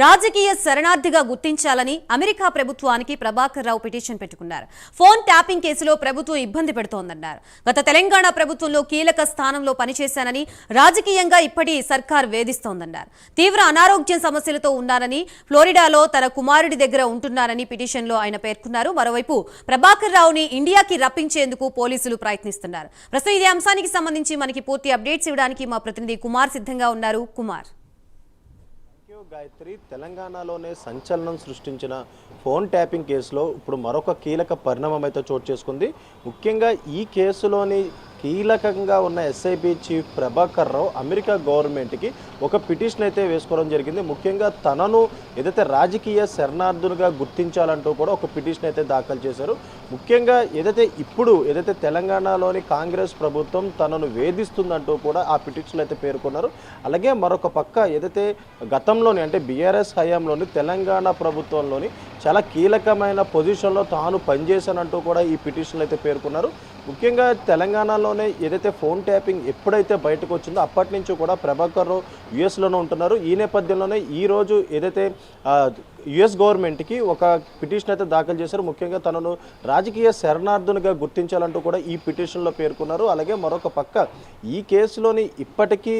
రాజకీయ శరణార్థిగా గుర్తించాలని అమెరికా ప్రభుత్వానికి ప్రభాకర్ రావు పిటిషన్ పెట్టుకున్నారు. ఫోన్ ట్యాపింగ్ కేసులో ప్రభుత్వం ఇబ్బంది పెడుతోందన్నారు. గత తెలంగాణ ప్రభుత్వంలో కీలక స్థానంలో పనిచేశానని, రాజకీయంగా ఇప్పటి సర్కార్ వేధిస్తోందన్నారు. తీవ్ర అనారోగ్యం సమస్యలతో ఉన్నారని, ఫ్లోరిడాలో తన కుమారుడి దగ్గర ఉంటున్నారని పిటిషన్లో ఆయన పేర్కొన్నారు. మరోవైపు ప్రభాకర్ రావుని ఇండియాకి రప్పించేందుకు పోలీసులు ప్రయత్నిస్తున్నారు. ప్రస్తుతం ఇదే అంశానికి సంబంధించి మనకి పూర్తి అప్డేట్స్ ఇవ్వడానికి మా ప్రతినిధి కుమార్ సిద్ధంగా ఉన్నారు. కుమార్. గాయత్రి, తెలంగాణలోనే సంచలనం సృష్టించిన ఫోన్ ట్యాపింగ్ కేసులో ఇప్పుడు మరొక కీలక పరిణామం అయితే చోటు చేసుకుంది. ముఖ్యంగా ఈ కేసులోని కీలకంగా ఉన్న SIB chief Prabhakar Rao America గవర్నమెంట్కి ఒక పిటిషన్ అయితే వేసుకోవడం జరిగింది. ముఖ్యంగా తనను ఏదైతే రాజకీయ శరణార్థునిగా గుర్తించాలంటూ కూడా ఒక పిటిషన్ అయితే దాఖలు చేశారు. ముఖ్యంగా ఏదైతే తెలంగాణలోని కాంగ్రెస్ ప్రభుత్వం తనను వేధిస్తుందంటూ కూడా ఆ పిటిషన్లు అయితే పేర్కొన్నారు. అలాగే మరొక పక్క ఏదైతే గతంలోని అంటే బీఆర్ఎస్ హయాంలోని తెలంగాణ ప్రభుత్వంలోని చాలా కీలకమైన పొజిషన్లో తాను పనిచేశానంటూ కూడా ఈ పిటిషన్లు అయితే పేర్కొన్నారు. ముఖ్యంగా తెలంగాణలోనే ఏదైతే ఫోన్ ట్యాపింగ్ ఎప్పుడైతే బయటకు వచ్చిందో అప్పటి నుంచి కూడా ప్రభాకర్ రావు యుఎస్లోనే ఉంటున్నారు. ఈ నేపథ్యంలోనే ఈరోజు ఏదైతే యుఎస్ గవర్నమెంట్కి ఒక పిటిషన్ అయితే దాఖలు చేశారు. ముఖ్యంగా తనను రాజకీయ శరణార్థునిగా గుర్తించాలంటూ కూడా ఈ పిటిషన్లో పేర్కొన్నారు. అలాగే మరొక పక్క ఈ కేసులోని ఇప్పటికీ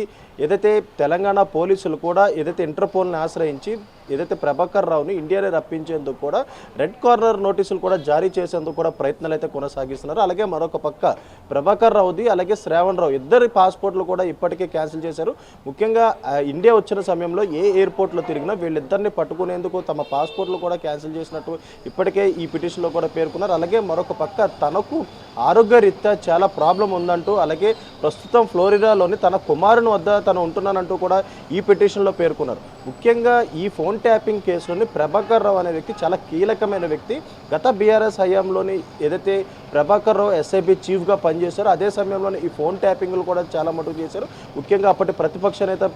ఏదైతే తెలంగాణ పోలీసులు కూడా ఏదైతే ఇంటర్పోల్ని ఆశ్రయించి ఏదైతే ప్రభాకర్ రావుని ఇండియాని రప్పించేందుకు కూడా రెడ్ కార్నర్ నోటీసులు కూడా జారీ చేసేందుకు కూడా ప్రయత్నాలు అయితే కొనసాగిస్తున్నారు. అలాగే మరొక పక్క ప్రభాకర్ రావుది అలాగే శ్రావణ్ రావు ఇద్దరి పాస్పోర్ట్లు కూడా ఇప్పటికే క్యాన్సిల్ చేశారు. ముఖ్యంగా ఇండియా వచ్చిన సమయంలో ఏ ఎయిర్పోర్ట్లో తిరిగినా వీళ్ళిద్దరిని పట్టుకునేందుకు తమ పాస్పోర్ట్లు కూడా క్యాన్సిల్ చేసినట్టు ఇప్పటికే ఈ పిటిషన్లో కూడా పేర్కొన్నారు. అలాగే మరొక పక్క తనకు ఆరోగ్యరీత్యా చాలా ప్రాబ్లం ఉందంటూ, అలాగే ప్రస్తుతం ఫ్లోరిడాలోని తన కుమారుని వద్ద తను ఉంటున్నానంటూ కూడా ఈ పిటిషన్లో పేర్కొన్నారు. ముఖ్యంగా ఈ ఫోన్ ట్యాపింగ్ కేసులోని ప్రభాకర్ రావు అనే వ్యక్తి చాలా కీలకమైన వ్యక్తి. గత బీఆర్ఎస్ హయాంలోని ఏదైతే ప్రభాకర్ రావు ఎస్ఐబి చీఫ్గా పనిచేశారో అదే సమయంలోనే ఈ ఫోన్ ట్యాపింగ్లు కూడా చాలా మటుకు చేశారు. ముఖ్యంగా అప్పటి ప్రతిపక్ష నేత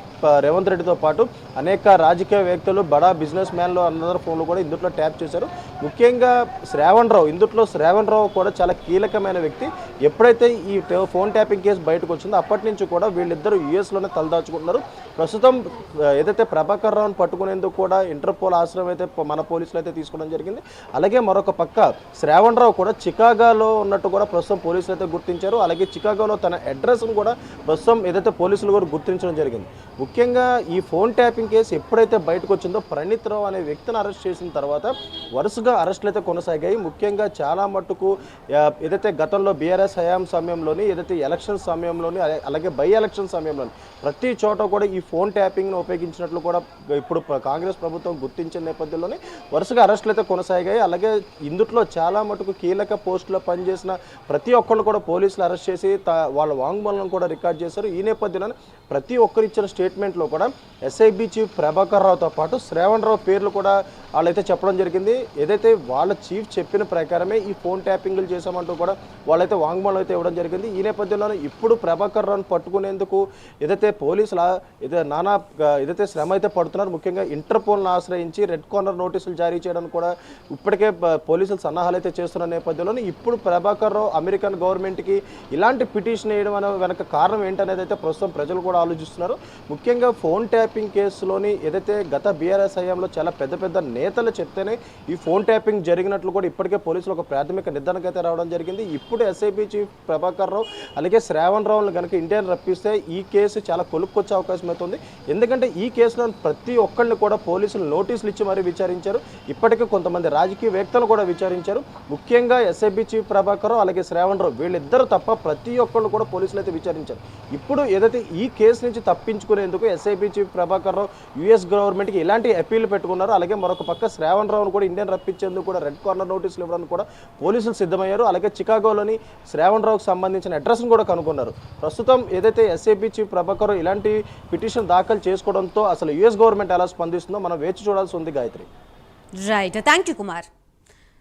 రేవంత్ రెడ్డితో పాటు అనేక రాజకీయవేత్తలు, బడా బిజినెస్ మ్యాన్లు అందరి ఫోన్లు కూడా ఇందులో ట్యాప్ చేశారు. ముఖ్యంగా శ్రావణ్ రావు కూడా చాలా కీలకమైన వ్యక్తి. ఎప్పుడైతే ఈ ఫోన్ ట్యాపింగ్ కేసు బయటకు వచ్చిందో అప్పటి నుంచి కూడా వీళ్ళిద్దరూ యుఎస్లోనే తలదాచుకుంటున్నారు. ప్రస్తుతం ఏదైతే ప్రభాకర్ రావుని పట్టుకునేందుకు కూడా ఇంటర్పోల్ ఆశ్రయం అయితే మన పోలీసులు అయితే తీసుకోవడం జరిగింది. అలాగే మరొక పక్క శ్రావణ్ రావు కూడా చికాగోలో ఉన్నట్టు కూడా ప్రస్తుతం పోలీసులు అయితే గుర్తించారు. అలాగే చికాగోలో తన అడ్రస్ను కూడా ప్రస్తుతం ఏదైతే పోలీసులు కూడా గుర్తించడం జరిగింది. ముఖ్యంగా ఈ ఫోన్ ట్యాపింగ్ కేసు ఎప్పుడైతే బయటకు వచ్చిందో ప్రణీత్ రావు అనే వ్యక్తిని అరెస్ట్ చేసిన తర్వాత వరుసగా అరెస్టులు అయితే కొనసాగాయి. ముఖ్యంగా చాలా మట్టుకు ఏదైతే గతంలో బీఆర్ఎస్ హయాం సమయంలోని ఏదైతే ఎలక్షన్ సమయంలోని అలాగే బై ఎలక్షన్ సమయంలోని ప్రతి చోట కూడా ఈ ఫోన్ ట్యాపింగ్ను ఉపయోగించినట్లు కూడా ఇప్పుడు కాంగ్రెస్ ప్రభుత్వం గుర్తించిన నేపథ్యంలోనే వరుసగా అరెస్టులు అయితే కొనసాగాయి. అలాగే ఇందులో చాలా మటుకు కీలక పోస్టులో పనిచేసిన ప్రతి ఒక్కళ్ళు కూడా పోలీసులు అరెస్ట్ చేసి వాళ్ళ వాంగ్మూలం కూడా రికార్డ్ చేశారు. ఈ నేపథ్యంలో ప్రతి ఒక్కరు ఇచ్చిన స్టేట్మెంట్లో కూడా ఎస్ఐబి చీఫ్ ప్రభాకర్ రావుతో పాటు శ్రావణ్ రావు పేర్లు కూడా వాళ్ళైతే చెప్పడం జరిగింది. ఏదైతే వాళ్ళ చీఫ్ చెప్పిన ప్రకారమే ఈ ఫోన్ ట్యాపింగ్లు చేశామంటూ కూడా వాళ్ళైతే వాంగ్మూలం అయితే ఇవ్వడం జరిగింది. ఈ నేపథ్యంలోనే ఇప్పుడు ప్రభాకర్ రావును పట్టుకునేందుకు ఏదైతే పోలీసుల ఏదైతే శ్రమ అయితే పడుతున్నారు. ముఖ్యంగా ఇంటర్పోల్ను ఆశ్రయించి రెడ్ కార్నర్ నోటీసులు జారీ చేయడానికి కూడా ఇప్పటికే పోలీసులు సన్నాహాలు అయితే చేస్తున్న నేపథ్యంలోనే ఇప్పుడు ప్రభాకర్ రావు అమెరికన్ గవర్నమెంట్కి ఇలాంటి పిటిషన్ వేయడం అనే వెనక కారణం ఏంటనేది అయితే ప్రస్తుతం ప్రజలు కూడా ఆలోచిస్తున్నారు. ముఖ్యంగా ఫోన్ ట్యాపింగ్ కేసులోని ఏదైతే గత బీఆర్ఎస్ హయాంలో చాలా పెద్ద నేతలు చెప్తేనే ఈ ఫోన్ ట్యాపింగ్ జరిగినట్లు కూడా ఇప్పటికే పోలీసులు ఒక ప్రాథమిక నిర్ధారణకు అయితే రావడం జరిగింది. ఇప్పుడు ఎస్ఐబి చీఫ్ ప్రభాకర్ రావు అలాగే శ్రావణ్ రావును కనుక ఇండియాని రప్పిస్తే ఈ కేసు చాలా కొలుక్కొచ్చే అవకాశం అవుతుంది. ఎందుకంటే ఈ కేసులో ప్రతి ఒక్కరిని కూడా పోలీసులు నోటీసులు ఇచ్చి మరీ విచారించారు. ఇప్పటికే కొంతమంది రాజకీయవేత్తలు కూడా విచారించారు. ముఖ్యంగా ఎస్ఐబి చీఫ్ ప్రభాకర్ రావు అలాగే శ్రావణ్ రావు వీళ్ళిద్దరు తప్ప ప్రతి ఒక్కళ్ళు కూడా పోలీసులు అయితే విచారించారు. ఇప్పుడు ఏదైతే ఈ కేసు నుంచి తప్పించుకునేందుకు SIB chief Prabhakar Rao US గవర్నమెంట్కి ఇలాంటి అపీల్ పెట్టుకున్నారు. అలాగే మరొక పక్క శ్రావణ్ రావును కూడా ఇండియన్ రప్పించేందుకు కూడా రెడ్ కార్నర్ నోటీసులు ఇవ్వడానికి కూడా పోలీసులు సిద్ధమయ్యారు. అలాగే చికాగోలోని శ్రావణ్ రావుకు సంబంధించిన అడ్రస్ను కూడా కనుగొన్నారు. ప్రస్తుతం ఏదైతే ఎస్ఐబి చీఫ్ ప్రభాకర్ రావు ఇలాంటి పిటిషన్ దాఖలు చేసుకోవడంతో అసలు యుఎస్ గవర్నమెంట్ ఎలా స్పందిస్తుందో మనం వేచి చూడాల్సి ఉంది. Gayatri. Right, thank you Kumar.